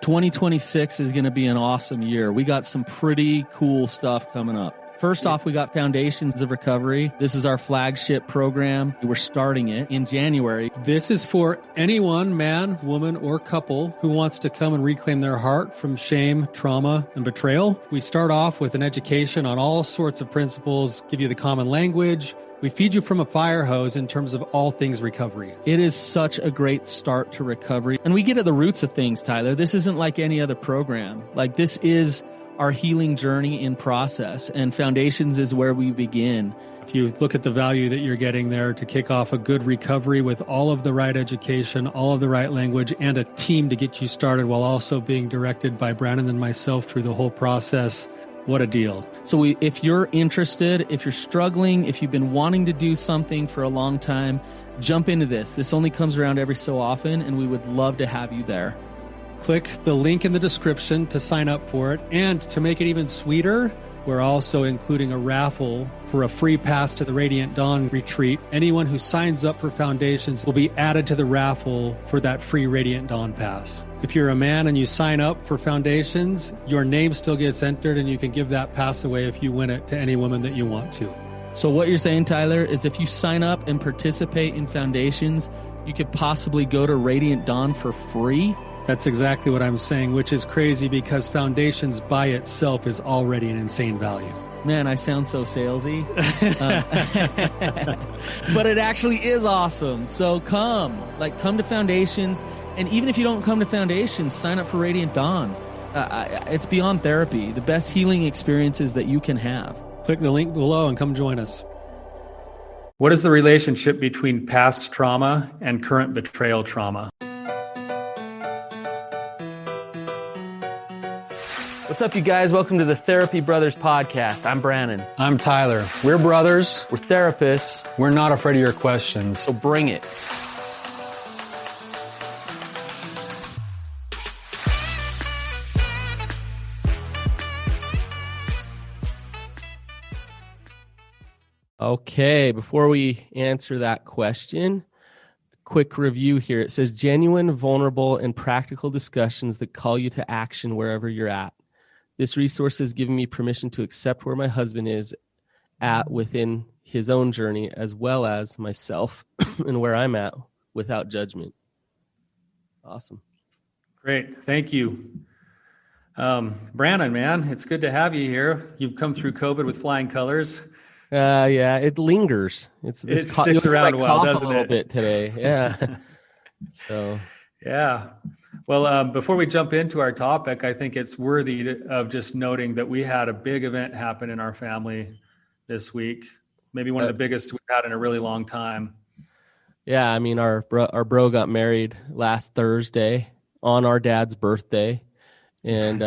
2026 is going to be an awesome year. We got some pretty cool stuff coming up. First off, we got Foundations of Recovery. This is our flagship program. We're starting it in January. This is for anyone, man, woman, or couple who wants to come and reclaim their heart from shame, trauma, and betrayal. We start off with an education on all sorts of principles, give you the common language. We feed you from a fire hose in terms of all things recovery. It is such a great start to recovery. And we get at the roots of things, Tyler. This isn't like any other program. Like, this is our healing journey in process, and Foundations is where we begin. If you look at the value that you're getting there to kick off a good recovery with all of the right education, all of the right language, and a team to get you started while also being directed by Brandon and myself through the whole process, what a deal. So if you're interested, if you're struggling, if you've been wanting to do something for a long time, jump into this. This only comes around every so often, and we would love to have you there. Click the link in the description to sign up for it. And to make it even sweeter, we're also including a raffle for a free pass to the Radiant Dawn retreat. Anyone who signs up for Foundations will be added to the raffle for that free Radiant Dawn pass. If you're a man and you sign up for Foundations, your name still gets entered, and you can give that pass away if you win it to any woman that you want to. So what you're saying, Tyler, is if you sign up and participate in Foundations, you could possibly go to Radiant Dawn for free? That's exactly what I'm saying, which is crazy because Foundations by itself is already an insane value. Man, I sound so salesy. But it actually is awesome. So come to Foundations. And even if you don't come to Foundations, sign up for Radiant Dawn. It's beyond therapy, the best healing experiences that you can have. Click the link below and come join us. What is the relationship between past trauma and current betrayal trauma? What's up, you guys? Welcome to the Therapy Brothers podcast. I'm Brandon. I'm Tyler. We're brothers. We're therapists. We're not afraid of your questions. So bring it. Okay, before we answer that question, quick review here. It says genuine, vulnerable, and practical discussions that call you to action wherever you're at. This resource has given me permission to accept where my husband is at within his own journey, as well as myself and where I'm at without judgment. Awesome. Great. Thank you. Brandon, man, it's good to have you here. You've come through COVID with flying colors. Yeah, it lingers. It sticks around a while, doesn't it? A little bit today. Yeah. So. Yeah. Well, before we jump into our topic, I think it's worthy of just noting that we had a big event happen in our family this week. Maybe one of the biggest we've had in a really long time. Yeah, I mean, our bro got married last Thursday on our dad's birthday, and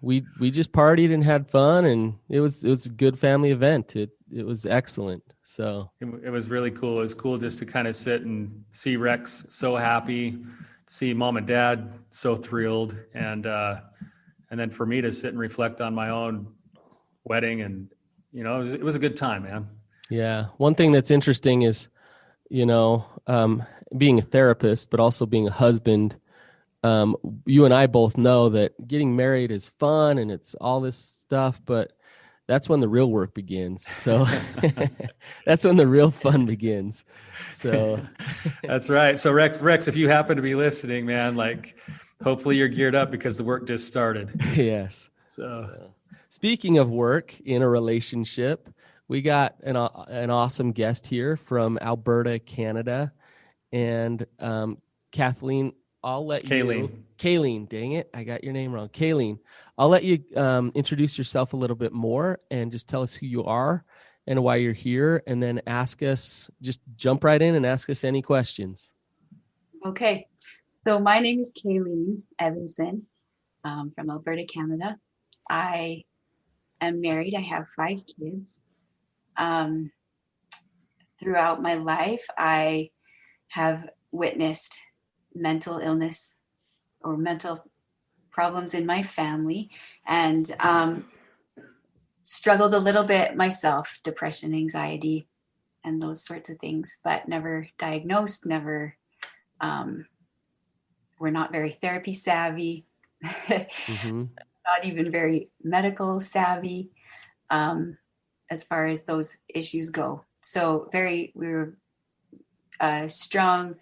we just partied and had fun, and it was a good family event. It was excellent. So it was really cool. It was cool just to kind of sit and see Rex so happy, see mom and dad so thrilled, and then for me to sit and reflect on my own wedding, and it was a good time, man. Yeah, one thing that's interesting is being a therapist, but also being a husband. You and I both know that getting married is fun and it's all this stuff, but that's when the real work begins. So that's when the real fun begins. So that's right. So Rex, if you happen to be listening, man, hopefully you're geared up because the work just started. Yes. So speaking of work in a relationship, we got an awesome guest here from Alberta, Canada. And Kathleen, I'll let Kayleen, dang it, I got your name wrong. Kayleen, I'll let you introduce yourself a little bit more and just tell us who you are and why you're here, and then just jump right in and ask us any questions. Okay, so my name is Kayleen Evanson from Alberta, Canada. I am married. I have 5 kids. Throughout my life, I have witnessed mental illness or mental problems in my family, and struggled a little bit myself, depression, anxiety, and those sorts of things, but never diagnosed, we're not very therapy savvy. Mm-hmm. not even very medical savvy as far as those issues go. So we were a strong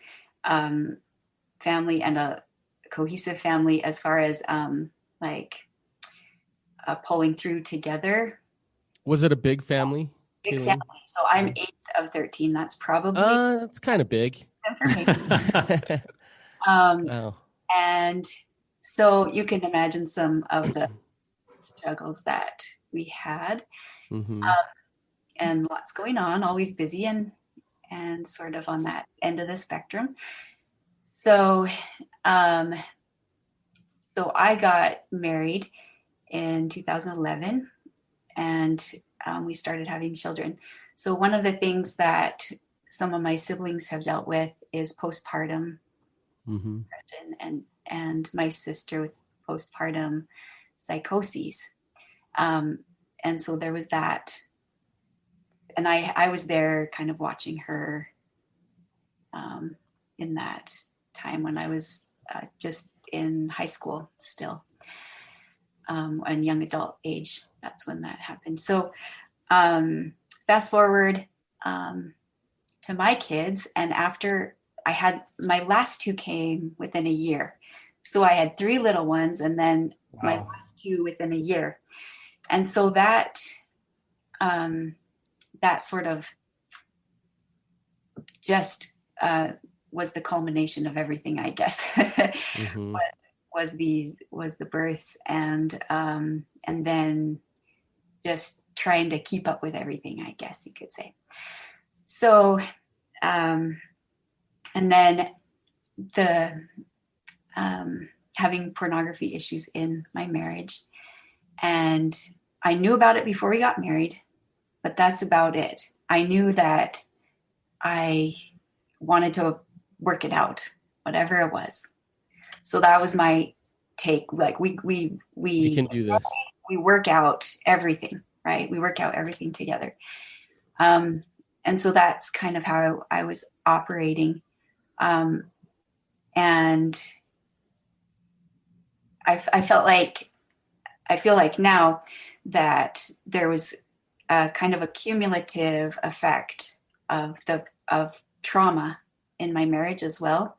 family and a cohesive family as far as pulling through together. Was it a big family? Big Kayleen? family. So I'm 8th of 13. That's probably That's kind of big. information. Wow. And so you can imagine some of the struggles that we had, Mm-hmm. and lots going on, always busy and sort of on that end of the spectrum. So, so I got married in 2011, and we started having children. So one of the things that some of my siblings have dealt with is postpartum Mm-hmm. depression, and my sister with postpartum psychoses. And so there was that. And I was there kind of watching her in that time when I was just in high school still, and young adult age. That's when that happened. So fast forward to my kids, and after I had my last two came within a year. So I had 3 little ones, and then my last 2 within a year. And so that sort of just was the culmination of everything, I guess. Mm-hmm. was the births, and then just trying to keep up with everything, I guess you could say. So and then the having pornography issues in my marriage, and I knew about it before we got married, but that's about it. I knew that I wanted to work it out, whatever it was. So that was my take. Like we can do this. We work out everything, right? We work out everything together. And so that's kind of how I was operating. And I feel like now that there was a kind of a cumulative effect of trauma in my marriage as well,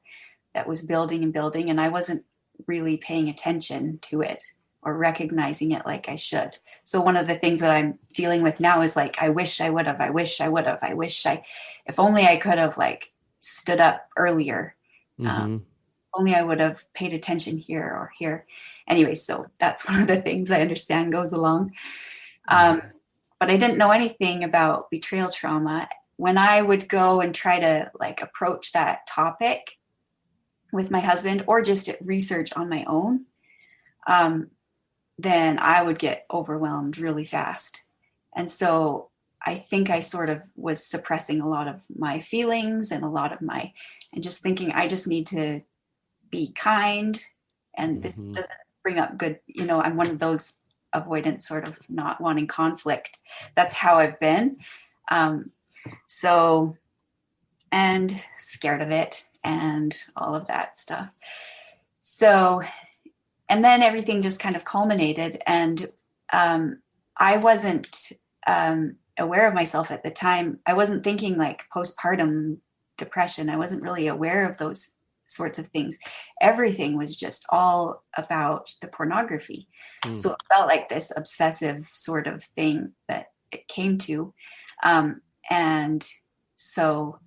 that was building and building, and I wasn't really paying attention to it or recognizing it like I should. So one of the things that I'm dealing with now is like, I wish I would have, if only I could have like stood up earlier. Mm-hmm. Only I would have paid attention here or here. Anyway, so that's one of the things I understand goes along. But I didn't know anything about betrayal trauma. When I would go and try to like approach that topic with my husband, or just research on my own, then I would get overwhelmed really fast. And so I think I sort of was suppressing a lot of my feelings and and just thinking I just need to be kind, and this doesn't bring up good, I'm one of those avoidant, sort of not wanting conflict. That's how I've been. So, and scared of it and all of that stuff. So, and then everything just kind of culminated, and I wasn't aware of myself at the time. I wasn't thinking like postpartum depression. I wasn't really aware of those sorts of things. Everything was just all about the pornography. So it felt like this obsessive sort of thing that it came to. And so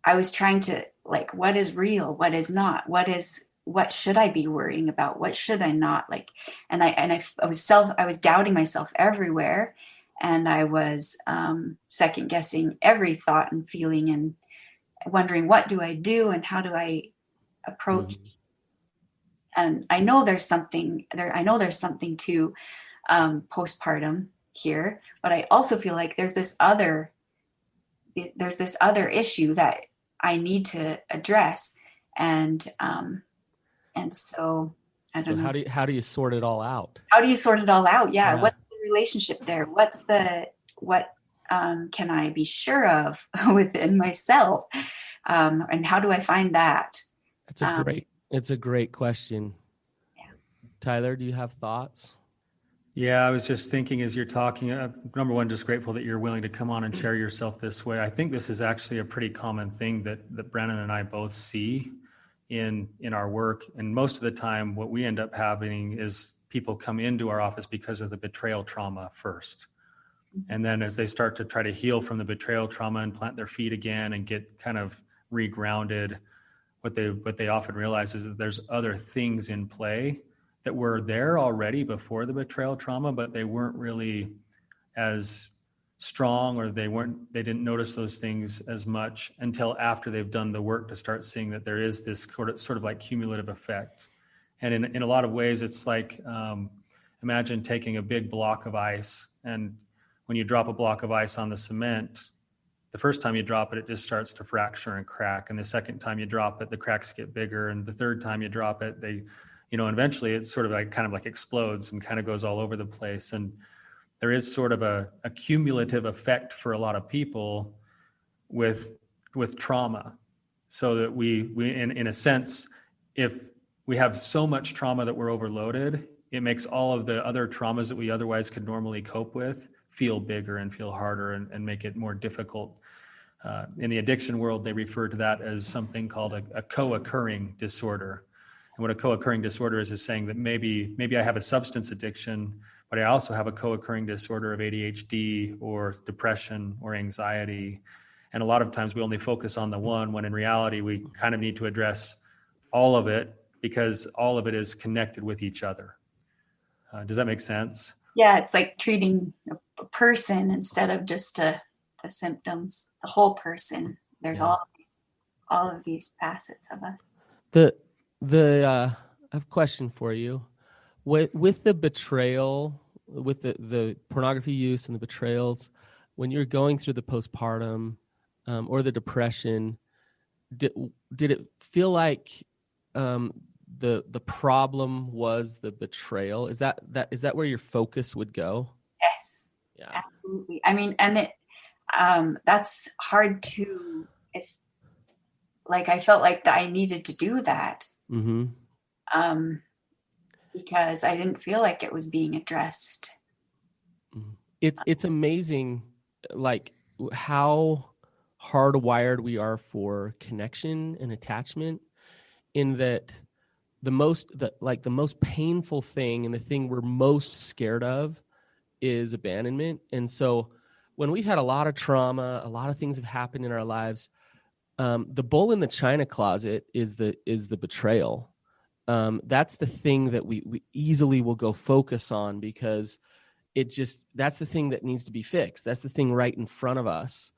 I was trying to like, what is real? What is not? What should I be worrying about? What should I not like? And I was doubting myself everywhere. And I was second guessing every thought and feeling, and wondering, what do I do? And how do I approach? And I know there's something there. I know there's something to postpartum here, but I also feel like there's this other issue that I need to address. And so I don't know. How do you sort it all out? How do you sort it all out? Yeah. What's the relationship there? What can I be sure of within myself? And how do I find that? It's a great question. Yeah. Tyler, do you have thoughts? Yeah, I was just thinking as you're talking, number one, just grateful that you're willing to come on and share yourself this way. I think this is actually a pretty common thing that Brandon and I both see in our work. And most of the time, what we end up having is people come into our office because of the betrayal trauma first. And then as they start to try to heal from the betrayal trauma and plant their feet again and get kind of regrounded, what they often realize is that there's other things in play that were there already before the betrayal trauma, but they weren't really as strong, or they didn't notice those things as much until after they've done the work to start seeing that there is this sort of like cumulative effect. And in a lot of ways, it's like, imagine taking a big block of ice, and when you drop a block of ice on the cement, the first time you drop it, it just starts to fracture and crack. And the second time you drop it, the cracks get bigger. And the third time you drop it, and eventually it sort of like kind of like explodes and kind of goes all over the place. And there is sort of a cumulative effect for a lot of people with trauma. So that we in a sense, if we have so much trauma that we're overloaded, it makes all of the other traumas that we otherwise could normally cope with feel bigger and feel harder and make it more difficult. In the addiction world, they refer to that as something called a co-occurring disorder. And what a co-occurring disorder is saying that maybe I have a substance addiction, but I also have a co-occurring disorder of ADHD or depression or anxiety. And a lot of times we only focus on the one, when in reality, we kind of need to address all of it because all of it is connected with each other. Does that make sense? Yeah, it's like treating a person instead of just the symptoms, the whole person. There's all of these facets of us. I have a question for you. With the betrayal, with the pornography use and the betrayals, when you're going through the postpartum or the depression, did it feel like the problem was the betrayal? Is that where your focus would go? Yes. Yeah. Absolutely. I mean, and it that's hard to. It's like I felt like I needed to do that. Mm-hmm. Because I didn't feel like it was being addressed. It's amazing, like how hardwired we are for connection and attachment, in that the most painful thing and the thing we're most scared of is abandonment. And so when we've had a lot of trauma, a lot of things have happened in our lives, the bull in the china closet is the betrayal. That's the thing that we easily will go focus on, because that's the thing that needs to be fixed. That's the thing right in front of us.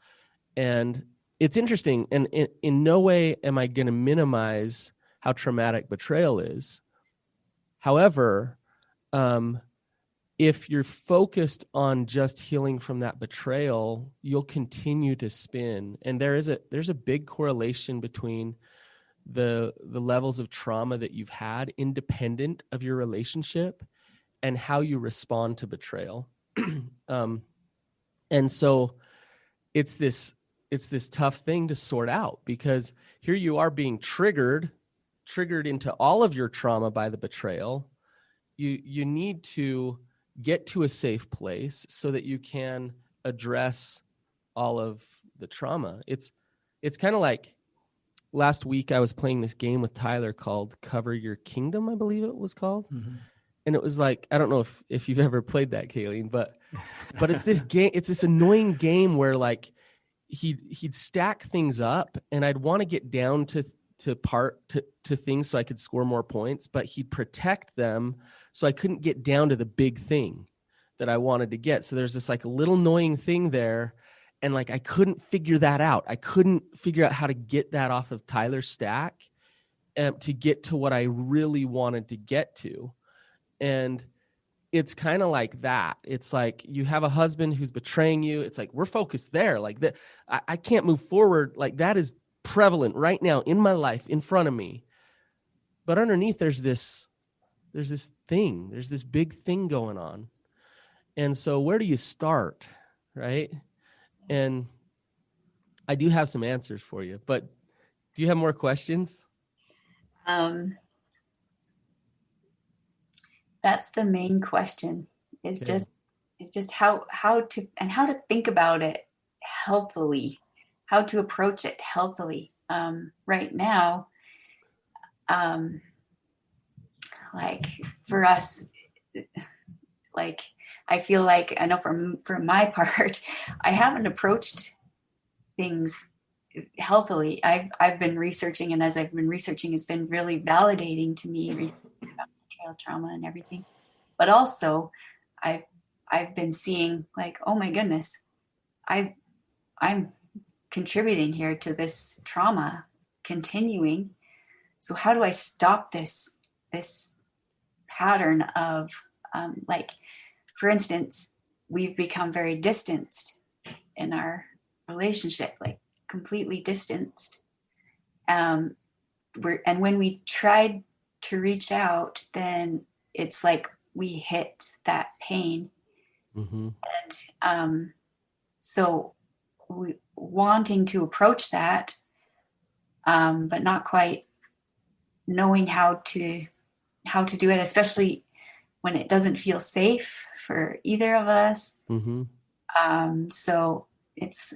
And it's interesting. And in no way am I going to minimize how traumatic betrayal is. However, if you're focused on just healing from that betrayal, you'll continue to spin. And there's a big correlation between the levels of trauma that you've had, independent of your relationship, and how you respond to betrayal. And so it's this tough thing to sort out, because here you are being triggered into all of your trauma by the betrayal. You need to get to a safe place so that you can address all of the trauma. It's kind of like last week I was playing this game with Tyler called Cover Your Kingdom, I believe it was called. Mm-hmm. And it was like, I don't know if you've ever played that, Kayleen, but it's this game, it's this annoying game where like he'd stack things up and I'd want to get down to things so I could score more points, but he'd protect them so I couldn't get down to the big thing that I wanted to get. So there's this like little annoying thing there. And like, I couldn't figure that out. I couldn't figure out how to get that off of Tyler's stack to get to what I really wanted to get to. And it's kind of like that. It's like you have a husband who's betraying you. It's like, we're focused there. Like that, I can't move forward. Like that is prevalent right now in my life, in front of me. But underneath, there's this thing. There's this big thing going on. And so where do you start, right? And I do have some answers for you, but do you have more questions? That's the main question, is Okay. just how to think about it healthily, how to approach it healthily. Right now, like for us, like I feel like, I know for my part, I haven't approached things healthily. I've been researching, and as I've been researching, it's been really validating to me about betrayal trauma and everything. But also, I've I've been seeing like, oh my goodness, I'm contributing here to this trauma continuing. So how do I stop this pattern of like, for instance, we've become very distanced in our relationship, like completely distanced. And when we tried to reach out, then it's like we hit that pain. Mm-hmm. And so wanting to approach that, but not quite knowing how to do it, especially when it doesn't feel safe for either of us. Mm-hmm. So it's,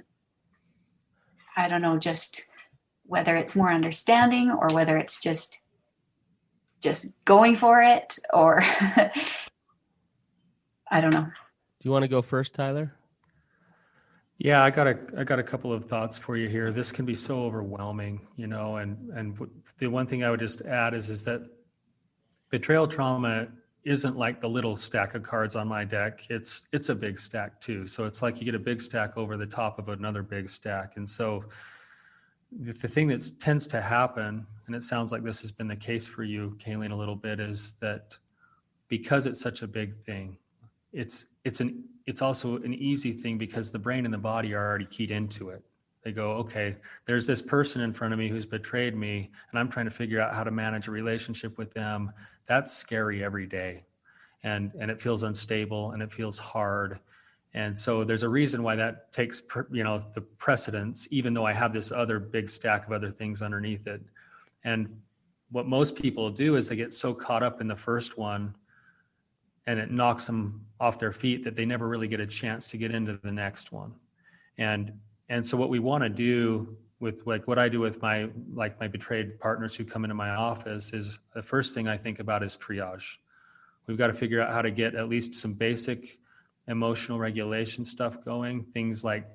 I don't know, just whether it's more understanding or whether it's just going for it, or I don't know. Do you want to go first, Tyler? Yeah, I got a couple of thoughts for you here. This can be so overwhelming, and the one thing I would just add is that betrayal trauma isn't like the little stack of cards on my deck. It's a big stack too. So it's like you get a big stack over the top of another big stack. And so the thing that tends to happen, and it sounds like this has been the case for you, Kayleen, a little bit, is that because it's such a big thing, it's also an easy thing because the brain and the body are already keyed into it. They go, okay, there's this person in front of me who's betrayed me, and I'm trying to figure out how to manage a relationship with them. That's scary every day. And it feels unstable and it feels hard. And so there's a reason why that takes, the precedence, even though I have this other big stack of other things underneath it. And what most people do is they get so caught up in the first one and it knocks them off their feet that they never really get a chance to get into the next one. And so what we want to do with like what I do with my betrayed partners who come into my office is the first thing I think about is triage. We've got to figure out how to get at least some basic emotional regulation stuff going, things like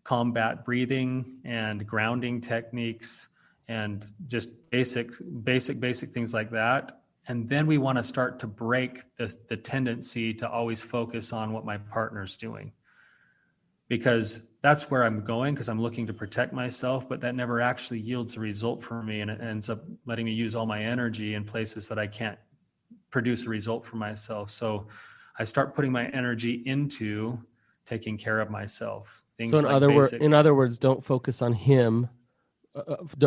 combat breathing and grounding techniques and just basic things like that. And then we want to start to break the tendency to always focus on what my partner's doing, because that's where I'm going, because I'm looking to protect myself, but that never actually yields a result for me. And it ends up letting me use all my energy in places that I can't produce a result for myself. So I start putting my energy into taking care of myself. So in other words, don't focus on him.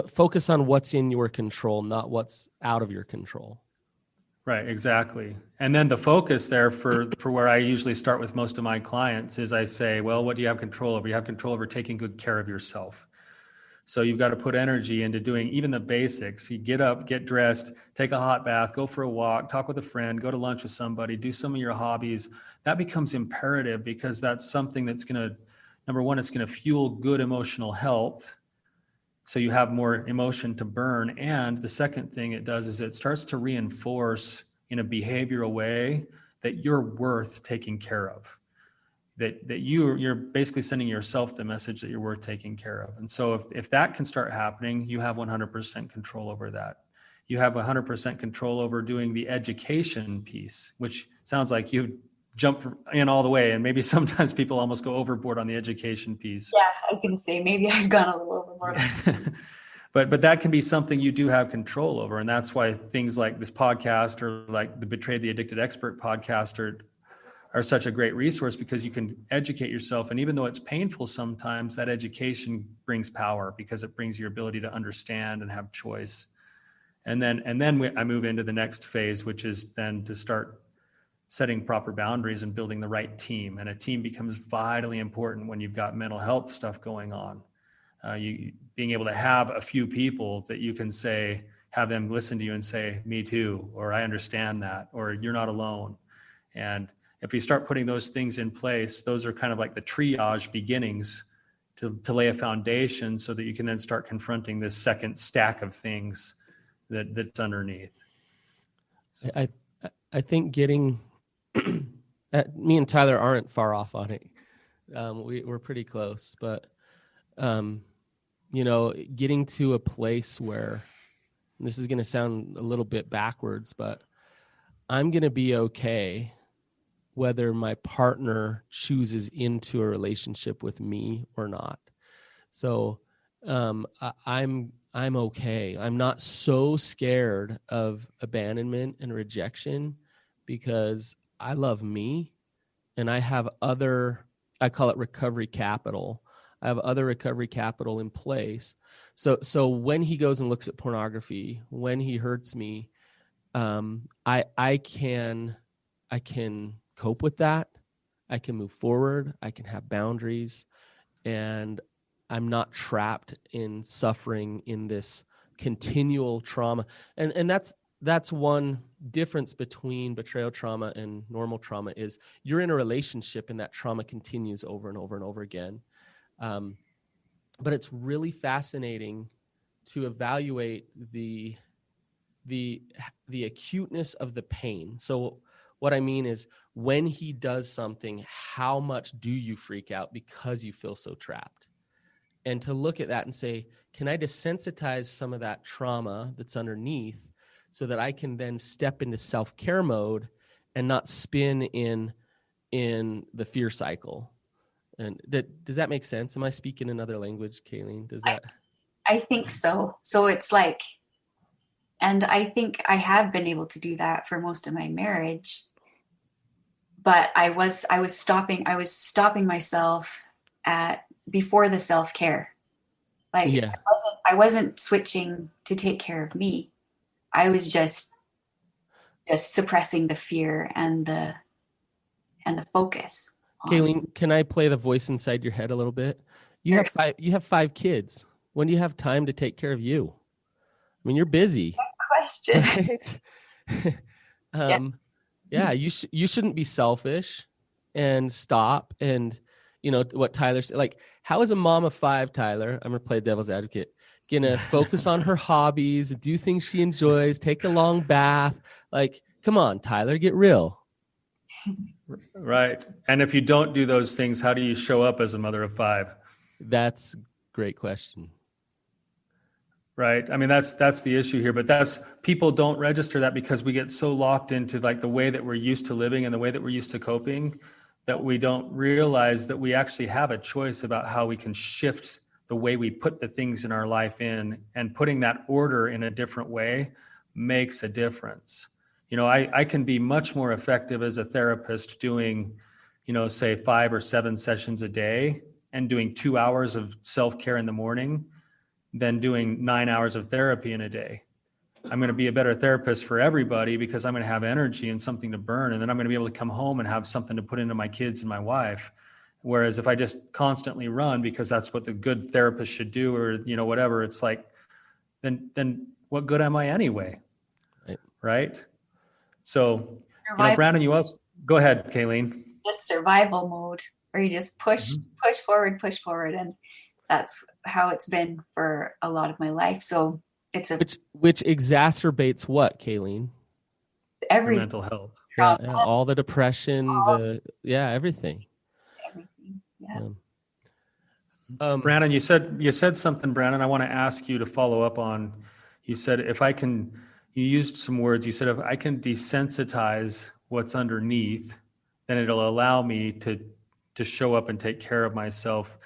Focus on what's in your control, not what's out of your control. Right, exactly. And then the focus there for where I usually start with most of my clients is I say, well, what do you have control over? You have control over taking good care of yourself. So you've got to put energy into doing even the basics. You get up, get dressed, take a hot bath, go for a walk, talk with a friend, go to lunch with somebody, do some of your hobbies. That becomes imperative because that's something that's going to, number one, it's going to fuel good emotional health. So you have more emotion to burn. And the second thing it does is it starts to reinforce in a behavioral way that you're worth taking care of. That you're basically sending yourself the message that you're worth taking care of. And so if that can start happening, you have 100% control over that. You have 100% control over doing the education piece, which sounds like you've jumped in all the way. And maybe sometimes people almost go overboard on the education piece. Yeah, I was going to say, maybe I've gone a little overboard. But that can be something you do have control over. And that's why things like this podcast or like the Betrayed the Addicted Expert podcast are such a great resource, because you can educate yourself. And even though it's painful sometimes, that education brings power because it brings your ability to understand and have choice. And then I move into the next phase, which is then to start setting proper boundaries and building the right team. And a team becomes vitally important when you've got mental health stuff going on. You being able to have a few people that you can say, have them listen to you and say, me too, or I understand that, or you're not alone. And if you start putting those things in place, those are kind of like the triage beginnings to lay a foundation so that you can then start confronting this second stack of things that's underneath. So. I think getting me and Tyler aren't far off on it. We're pretty close, but getting to a place where, and this is going to sound a little bit backwards, but I'm going to be okay whether my partner chooses into a relationship with me or not. So I'm okay. I'm not so scared of abandonment and rejection because I love me and I have I call it recovery capital. I have other recovery capital in place. So when he goes and looks at pornography, when he hurts me, I can cope with that. I can move forward. I can have boundaries, and I'm not trapped in suffering in this continual trauma. And that's one difference between betrayal trauma and normal trauma is you're in a relationship and that trauma continues over and over and over again. But it's really fascinating to evaluate the acuteness of the pain. So what I mean is when he does something, how much do you freak out because you feel so trapped? And to look at that and say, can I desensitize some of that trauma that's underneath so that I can then step into self-care mode and not spin in the fear cycle? And does that make sense? Am I speaking another language, Kayleen? Does that? I think so. So it's like, and I think I have been able to do that for most of my marriage, but I was stopping myself before the self-care. Like yeah. I wasn't switching to take care of me. I was just suppressing the fear and the focus. Kayleen, can I play the voice inside your head a little bit? You have five kids. When do you have time to take care of you? I mean, you're busy. Good question. Right? Yeah, you shouldn't be selfish and stop. And what Tyler said, like, how is a mom of five, Tyler? I'm gonna play devil's advocate. Gonna focus on her hobbies, do things she enjoys, take a long bath. Like, come on, Tyler, get real. Right. And if you don't do those things, how do you show up as a mother of five? That's a great question. Right. I mean, that's the issue here, but people don't register that because we get so locked into like the way that we're used to living and the way that we're used to coping that we don't realize that we actually have a choice about how we can shift the way we put the things in our life in, and putting that order in a different way makes a difference. I can be much more effective as a therapist doing, say 5 or 7 sessions a day and doing 2 hours of self-care in the morning than doing 9 hours of therapy in a day. I'm going to be a better therapist for everybody because I'm going to have energy and something to burn. And then I'm going to be able to come home and have something to put into my kids and my wife. Whereas if I just constantly run because that's what the good therapist should do, or, whatever, it's like, then what good am I anyway? Right? So, Brandon, you also go ahead, Kayleen. Just survival mode where you just push forward. And that's how it's been for a lot of my life. So it's which exacerbates what, Kayleen? Every mental health. Yeah, all the depression, everything. Yeah. Brandon, you said something, Brandon, I want to ask you to follow up on. You said, you used some words. You said, if I can desensitize what's underneath, then it'll allow me to show up and take care of myself.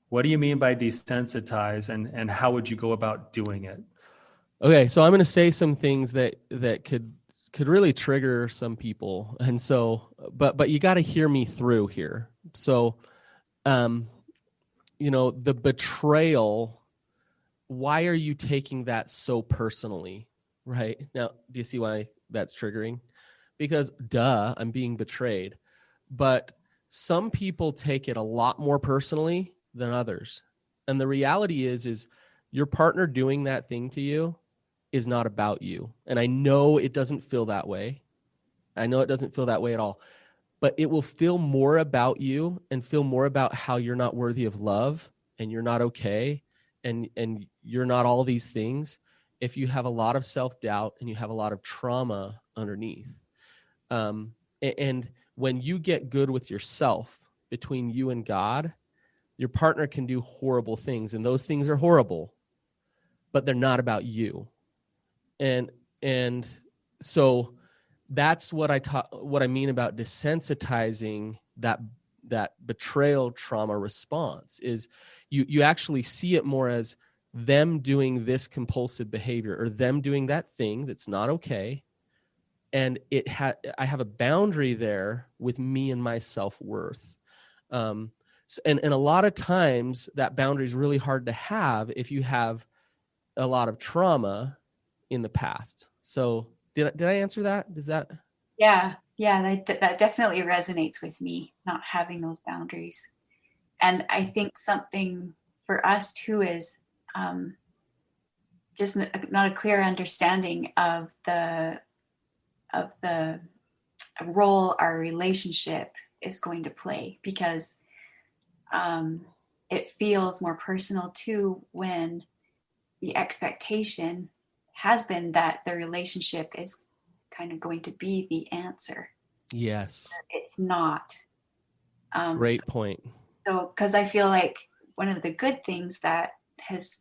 What do you mean by desensitize, and how would you go about doing it? Okay, so I'm going to say some things that could really trigger some people. And so, but you got to hear me through here. So, the betrayal, why are you taking that so personally? Right? Now, do you see why that's triggering? Because I'm being betrayed. But some people take it a lot more personally than others. And the reality is your partner doing that thing to you is not about you. And I know it doesn't feel that way. I know it doesn't feel that way at all, but it will feel more about you and feel more about how you're not worthy of love and you're not okay and you're not all these things if you have a lot of self-doubt and you have a lot of trauma underneath. And when you get good with yourself between you and God, your partner can do horrible things, and those things are horrible, but they're not about you. And so that's what I mean about desensitizing that betrayal trauma response is you actually see it more as them doing this compulsive behavior or them doing that thing that's not okay. And I have a boundary there with me and my self-worth. And a lot of times that boundary is really hard to have if you have a lot of trauma in the past. So did I answer that? Does that? Yeah. That definitely resonates with me, not having those boundaries. And I think something for us too is just not a clear understanding of the role our relationship is going to play, because it feels more personal too when the expectation has been that the relationship is kind of going to be the answer. Yes. It's not. Great point. So, because I feel like one of the good things that has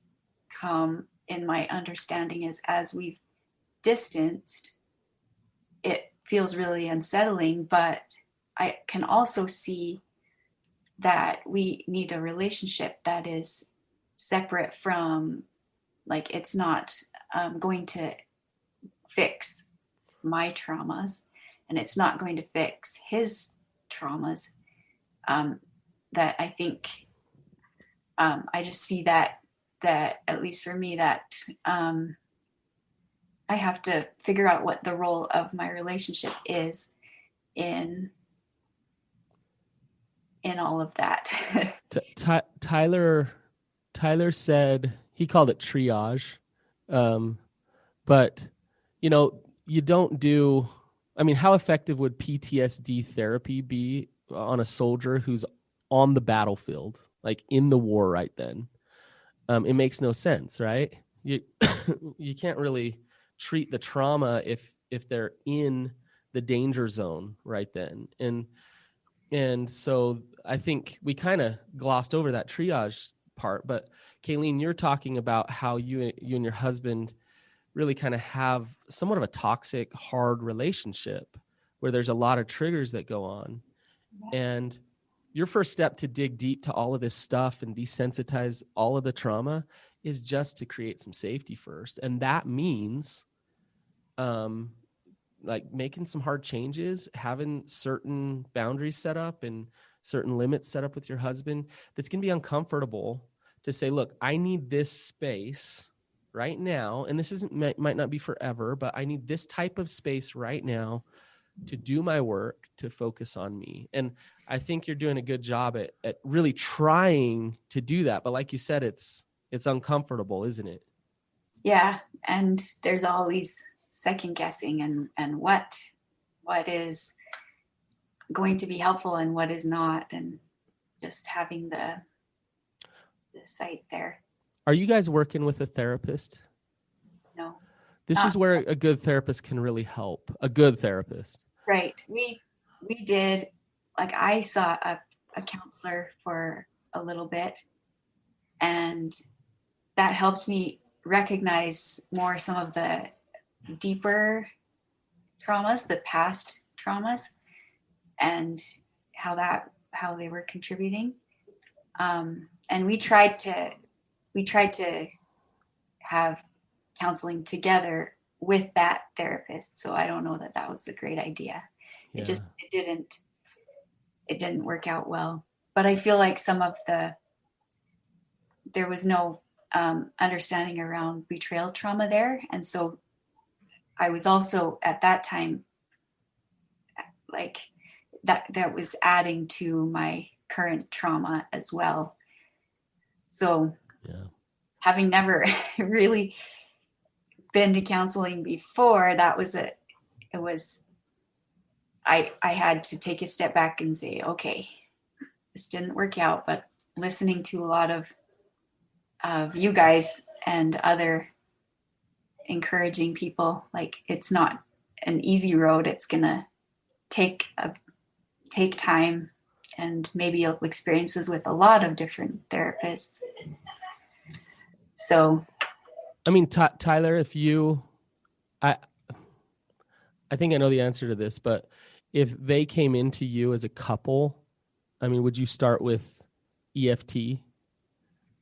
come in my understanding is as we've distanced, it feels really unsettling, but I can also see that we need a relationship that is separate from, like, it's not going to fix my traumas and it's not going to fix his traumas. That I think I just see that at least for me, that I have to figure out what the role of my relationship is in all of that. Tyler said he called it triage, but you don't do. I mean, how effective would PTSD therapy be on a soldier who's on the battlefield, like in the war right then? It makes no sense, right? You can't really treat the trauma if they're in the danger zone right then. And so I think we kind of glossed over that triage part. But Kayleen, you're talking about how you and your husband really kind of have somewhat of a toxic, hard relationship where there's a lot of triggers that go on. Yeah. And your first step to dig deep to all of this stuff and desensitize all of the trauma is just to create some safety first. And that means like making some hard changes, having certain boundaries set up and certain limits set up with your husband. That's going to be uncomfortable to say, look, I need this space right now. And this might not be forever, but I need this type of space right now to do my work, to focus on me. And I think you're doing a good job at really trying to do that. But like you said, it's uncomfortable, isn't it? Yeah. And there's always second guessing and what is going to be helpful and what is not, and just having the sight there. Are you guys working with a therapist? No. This is where a good therapist can really help. A good therapist. Right. We did, like, I saw a counselor for a little bit, and that helped me recognize more some of the deeper traumas, the past traumas, and how they were contributing. And we tried to have counseling together with that therapist. So I don't know that was a great idea. Yeah. It didn't work out well. But I feel like there was no understanding around betrayal trauma there. And so I was also at that time, like, that was adding to my current trauma as well. So having never really been to counseling before, I had to take a step back and say, okay, this didn't work out, but listening to a lot of you guys and other encouraging people, like, it's not an easy road. It's gonna take time, and maybe you'll experiences with a lot of different therapists. So, I mean, Tyler, I think I know the answer to this, but if they came into you as a couple, I mean, would you start with EFT?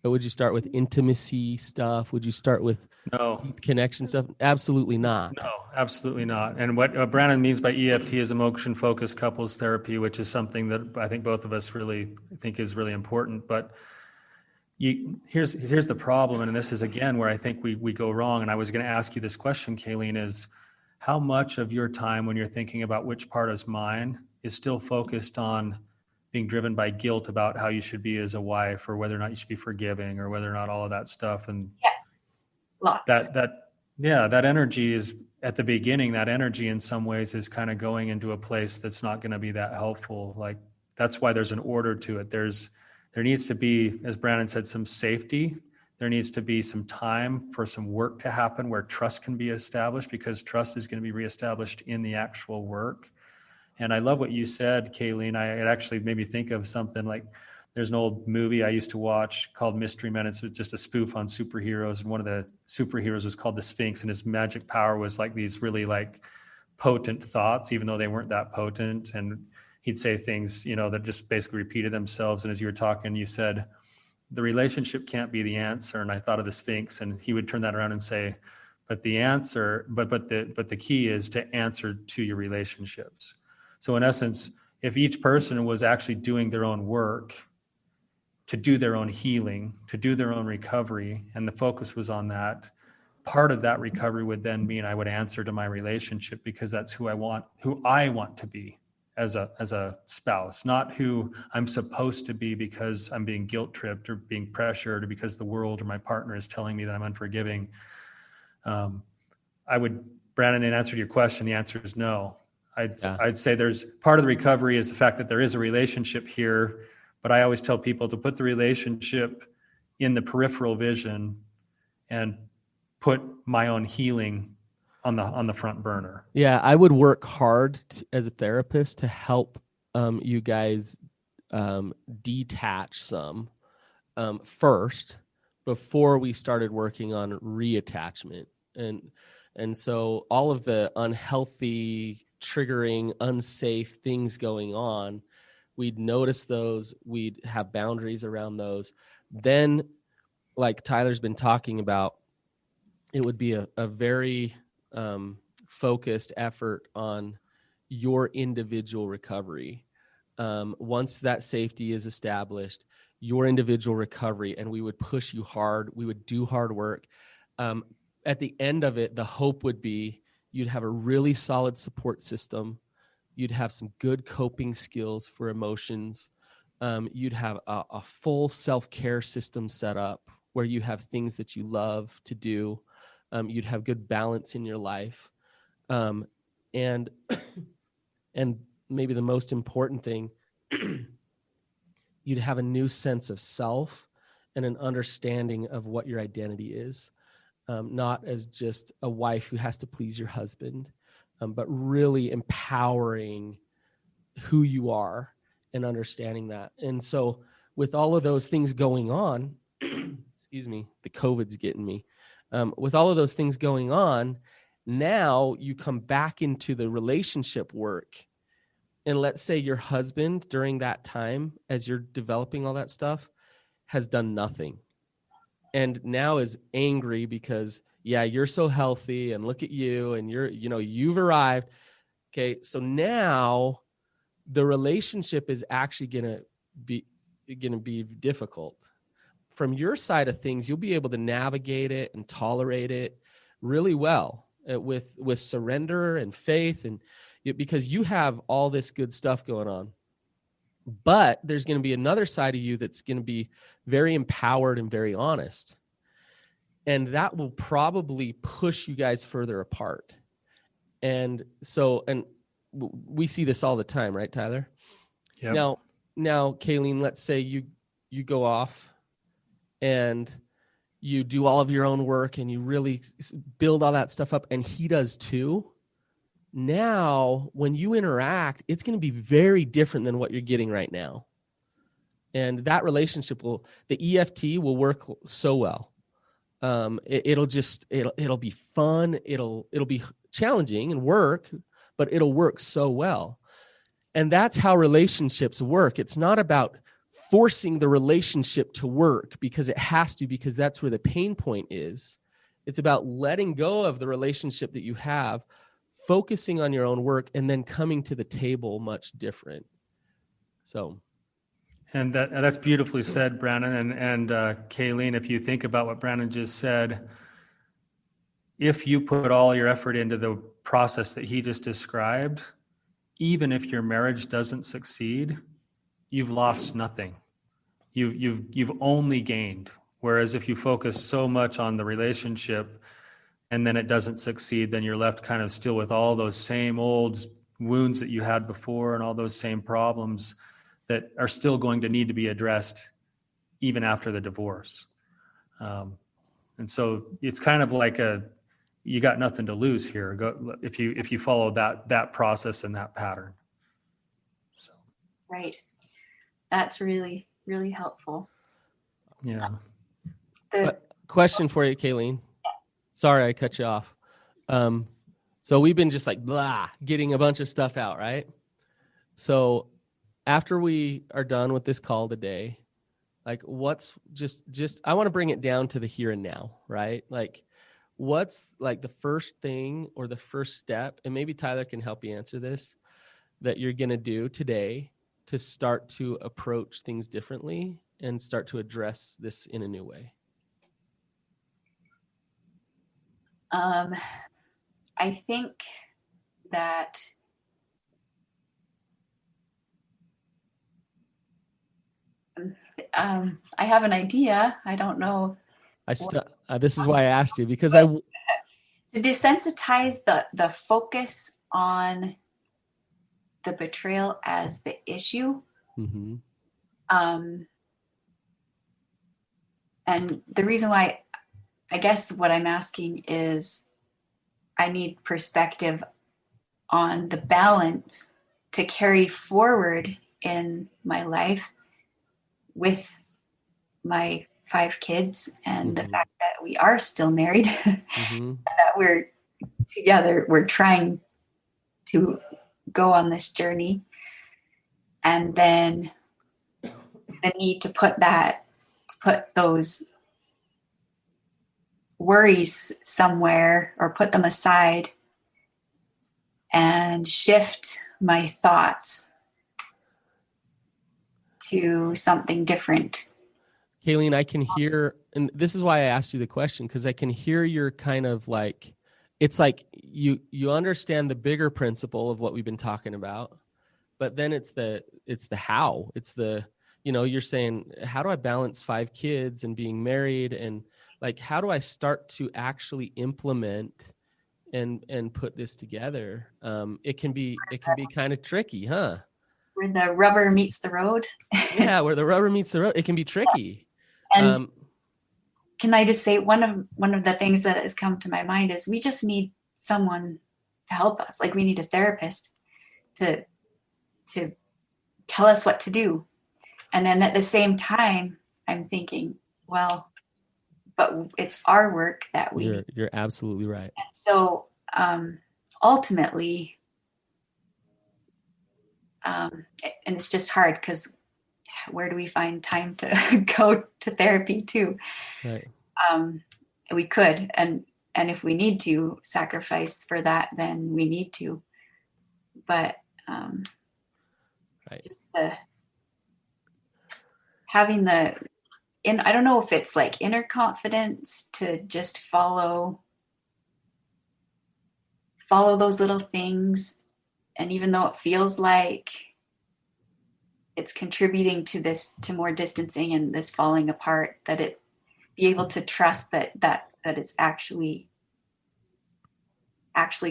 Or would you start with intimacy stuff? Would you start with deep connection stuff? Absolutely not. No, absolutely not. And what Brandon means by EFT is emotion-focused couples therapy, which is something that I think both of us really think is really important. But here's the problem, and this is, again, where I think we go wrong. And I was going to ask you this question, Kayleen, is how much of your time when you're thinking about which part is mine is still focused on being driven by guilt about how you should be as a wife, or whether or not you should be forgiving, or whether or not all of that stuff. And lots. that energy is at the beginning, that energy in some ways is kind of going into a place that's not going to be that helpful. Like, that's why there's an order to it. There needs to be, as Brandon said, some safety. There needs to be some time for some work to happen where trust can be established, because trust is going to be reestablished in the actual work. And I love what you said, Kayleen. It actually made me think of something like, there's an old movie I used to watch called Mystery Men. It's just a spoof on superheroes. And one of the superheroes was called the Sphinx, and his magic power was like these really like potent thoughts, even though they weren't that potent. And he'd say things, that just basically repeated themselves. And as you were talking, you said, the relationship can't be the answer. And I thought of the Sphinx, and he would turn that around and say, but the answer, but the key is to answer to your relationships. So in essence, if each person was actually doing their own work to do their own healing, to do their own recovery, and the focus was on that, part of that recovery would then mean I would answer to my relationship, because that's who I want to be as a spouse, not who I'm supposed to be because I'm being guilt tripped or being pressured, or because the world or my partner is telling me that I'm unforgiving. Brandon, in answer to your question, the answer is no. I'd say there's part of the recovery is the fact that there is a relationship here, but I always tell people to put the relationship in the peripheral vision and put my own healing on the front burner. Yeah, I would work hard as a therapist to help you guys detach some first before we started working on reattachment. And so all of the unhealthy, triggering, unsafe things going on, we'd notice those, we'd have boundaries around those. Then, like Tyler's been talking about, it would be a very focused effort on your individual recovery. Once that safety is established, your individual recovery, and we would push you hard, we would do hard work. At the end of it, the hope would be you'd have a really solid support system. You'd have some good coping skills for emotions. You'd have a full self-care system set up where you have things that you love to do. You'd have good balance in your life. And maybe the most important thing, you'd have a new sense of self and an understanding of what your identity is. Not as just a wife who has to please your husband, but really empowering who you are and understanding that. And so with all of those things going on, excuse me, the COVID's getting me. With all of those things going on, now you come back into the relationship work. And let's say your husband during that time, as you're developing all that stuff, has done nothing. And now is angry because, yeah, you're so healthy and look at you and you've arrived. Okay. So now the relationship is actually going to be difficult. From your side of things, you'll be able to navigate it and tolerate it really well with surrender and faith, and because you have all this good stuff going on. But there's going to be another side of you that's going to be very empowered and very honest. And that will probably push you guys further apart. And we see this all the time, right, Tyler? Yep. Now, Kayleen, let's say you go off and you do all of your own work and you really build all that stuff up, and he does too. Now, when you interact, it's going to be very different than what you're getting right now. And that relationship the EFT will work so well. It'll be fun. It'll be challenging and work, but it'll work so well. And that's how relationships work. It's not about forcing the relationship to work because it has to, because that's where the pain point is. It's about letting go of the relationship that you have, focusing on your own work, and then coming to the table much different. So. And that's beautifully said, Brandon. And Kayleen, if you think about what Brandon just said, if you put all your effort into the process that he just described, even if your marriage doesn't succeed, you've lost nothing. You've only gained. Whereas if you focus so much on the relationship and then it doesn't succeed, then you're left kind of still with all those same old wounds that you had before and all those same problems that are still going to need to be addressed even after the divorce. And so it's kind of like you got nothing to lose here if you follow that process and that pattern. So. Right. That's really, really helpful. Yeah. Question for you, Kayleen. Sorry, I cut you off. So we've been just like getting a bunch of stuff out, right? So after we are done with this call today, like what's just I want to bring it down to the here and now, right? Like what's like the first thing or the first step, and maybe Tyler can help you answer this, that you're going to do today to start to approach things differently and start to address this in a new way? I think that I have an idea. I don't know. This is why I asked you, because to desensitize the focus on the betrayal as the issue. Mm-hmm. And the reason why, I guess what I'm asking is I need perspective on the balance to carry forward in my life with my 5 kids and the fact that we are still married, that we're together, we're trying to go on this journey, and then the need to put those worries somewhere or put them aside and shift my thoughts to something different. Kayleen, I can hear, and this is why I asked you the question, because I can hear you're kind of like, it's like you understand the bigger principle of what we've been talking about, but then it's the how. It's the, you're saying, how do I balance 5 kids and being married, and like, how do I start to actually implement and put this together? It can be kind of tricky, huh? Where the rubber meets the road. Yeah, where the rubber meets the road, it can be tricky. And can I just say, one of the things that has come to my mind is we just need someone to help us. Like, we need a therapist to tell us what to do. And then at the same time, I'm thinking, well, but it's our work that you're absolutely right. And so ultimately, and it's just hard because where do we find time to go to therapy too? Right. We could, and if we need to sacrifice for that, then we need to. But right. Just having I don't know if it's like inner confidence to just follow those little things. And even though it feels like it's contributing to more distancing and this falling apart, that it be able to trust that that it's actually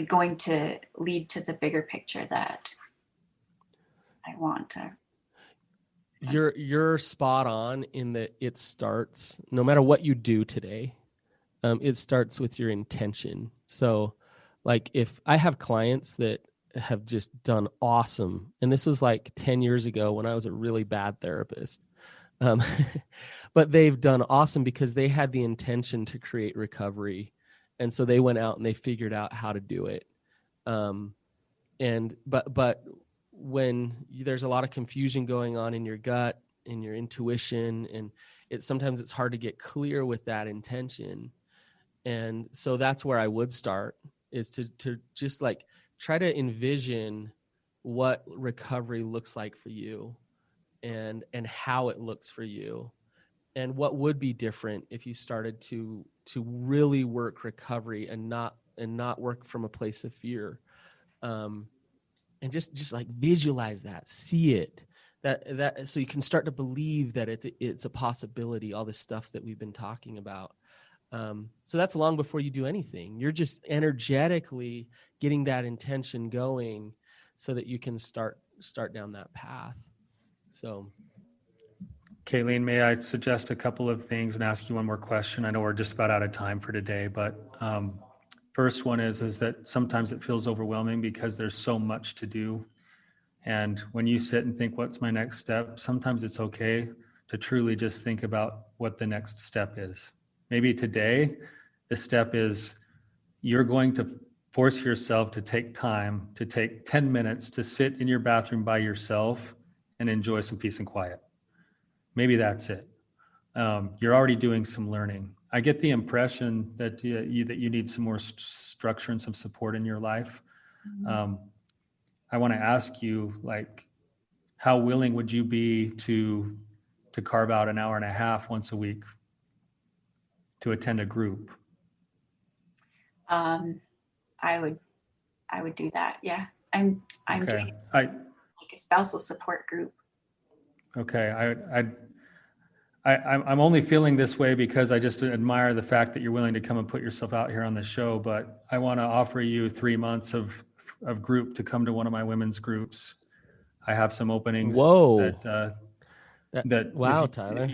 going to lead to the bigger picture that I want to. You're spot on in that it starts, no matter what you do today, it starts with your intention. So like if I have clients that have just done awesome, and this was like 10 years ago when I was a really bad therapist, but they've done awesome because they had the intention to create recovery. And so they went out and they figured out how to do it. But when there's a lot of confusion going on in your gut, in your intuition, and sometimes it's hard to get clear with that intention. And so that's where I would start, is to just like try to envision what recovery looks like for you, and how it looks for you, and what would be different if you started to really work recovery and not work from a place of fear. And just like visualize that, see it, that so you can start to believe that it's a possibility, all this stuff that we've been talking about. So that's long before you do anything. You're just energetically getting that intention going so that you can start down that path. So, Kayleen, may I suggest a couple of things and ask you one more question? I know we're just about out of time for today, but first one is that sometimes it feels overwhelming because there's so much to do. And when you sit and think, what's my next step? Sometimes it's okay to truly just think about what the next step is. Maybe today, the step is you're going to force yourself to take time, to take 10 minutes to sit in your bathroom by yourself and enjoy some peace and quiet. Maybe that's it. You're already doing some learning. I get the impression that you need some more structure and some support in your life. I want to ask you, like, how willing would you be to carve out an hour and a half once a week to attend a group? I would do that. Yeah. I'm okay. doing like a spousal support group. Okay. I'm only feeling this way because I just admire the fact that you're willing to come and put yourself out here on the show, but I want to offer you 3 months of group to come to one of my women's groups. I have some openings. Whoa. Wow, Tyler.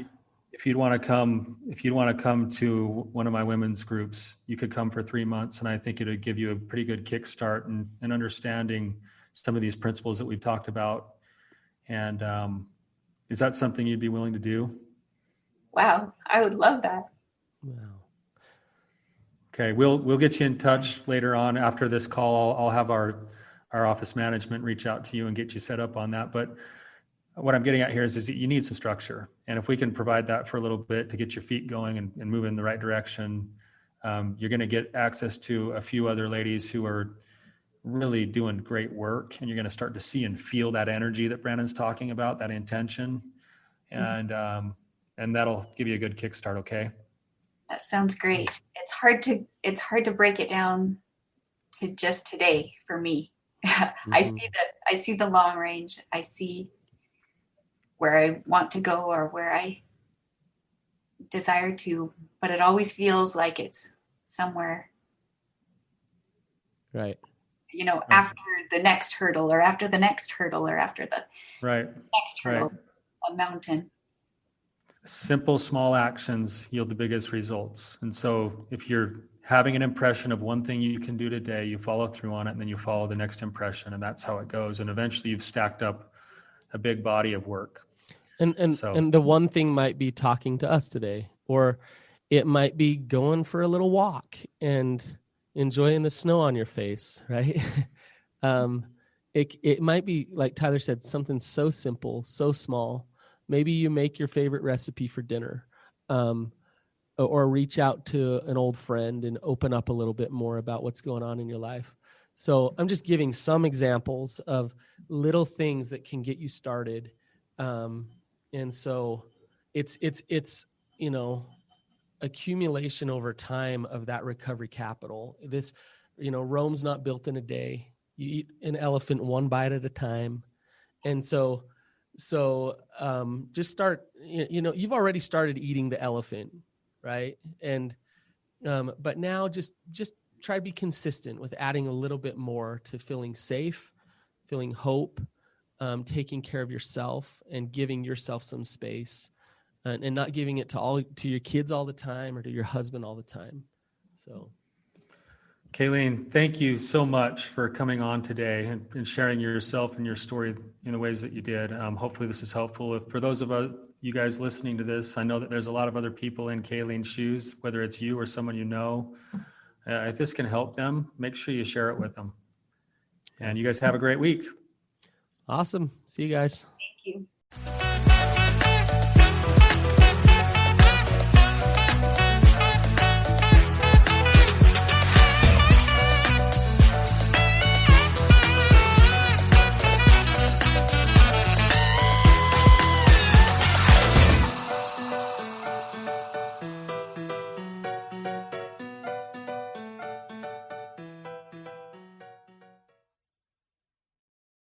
If you'd want to come to one of my women's groups, you could come for 3 months, and I think it would give you a pretty good kickstart in understanding some of these principles that we've talked about. And is that something you'd be willing to do? Wow, I would love that. Wow. Okay, we'll get you in touch later on after this call. I'll have our office management reach out to you and get you set up on that. But what I'm getting at here is that you need some structure. And if we can provide that for a little bit to get your feet going and move in the right direction, you're going to get access to a few other ladies who are really doing great work. And you're going to start to see and feel that energy that Brandon's talking about, that intention. And that'll give you a good kickstart, okay? That sounds great. It's hard to break it down to just today for me. Mm-hmm. I see the long range. I see where I want to go or where I desire to, but it always feels like it's somewhere, right? After the next hurdle or after the next hurdle or after the next hurdle, a mountain. Simple, small actions yield the biggest results. And so if you're having an impression of one thing you can do today, you follow through on it, and then you follow the next impression, and that's how it goes. And eventually you've stacked up a big body of work. And the one thing might be talking to us today, or it might be going for a little walk and enjoying the snow on your face, right? It might be, like Tyler said, something so simple, so small. Maybe you make your favorite recipe for dinner, or reach out to an old friend and open up a little bit more about what's going on in your life. So I'm just giving some examples of little things that can get you started. And so it's accumulation over time of that recovery capital. This, Rome's not built in a day. You eat an elephant one bite at a time. And so just start, you've already started eating the elephant, right? And But now just try to be consistent with adding a little bit more to feeling safe, feeling hope, taking care of yourself and giving yourself some space, and not giving it to your kids all the time or to your husband all the time. So, Kayleen, thank you so much for coming on today and sharing yourself and your story in the ways that you did. Hopefully this is helpful. For those of you guys listening to this, I know that there's a lot of other people in Kayleen's shoes, whether it's you or someone you know. If this can help them, make sure you share it with them. And you guys have a great week. Awesome. See you guys. Thank you.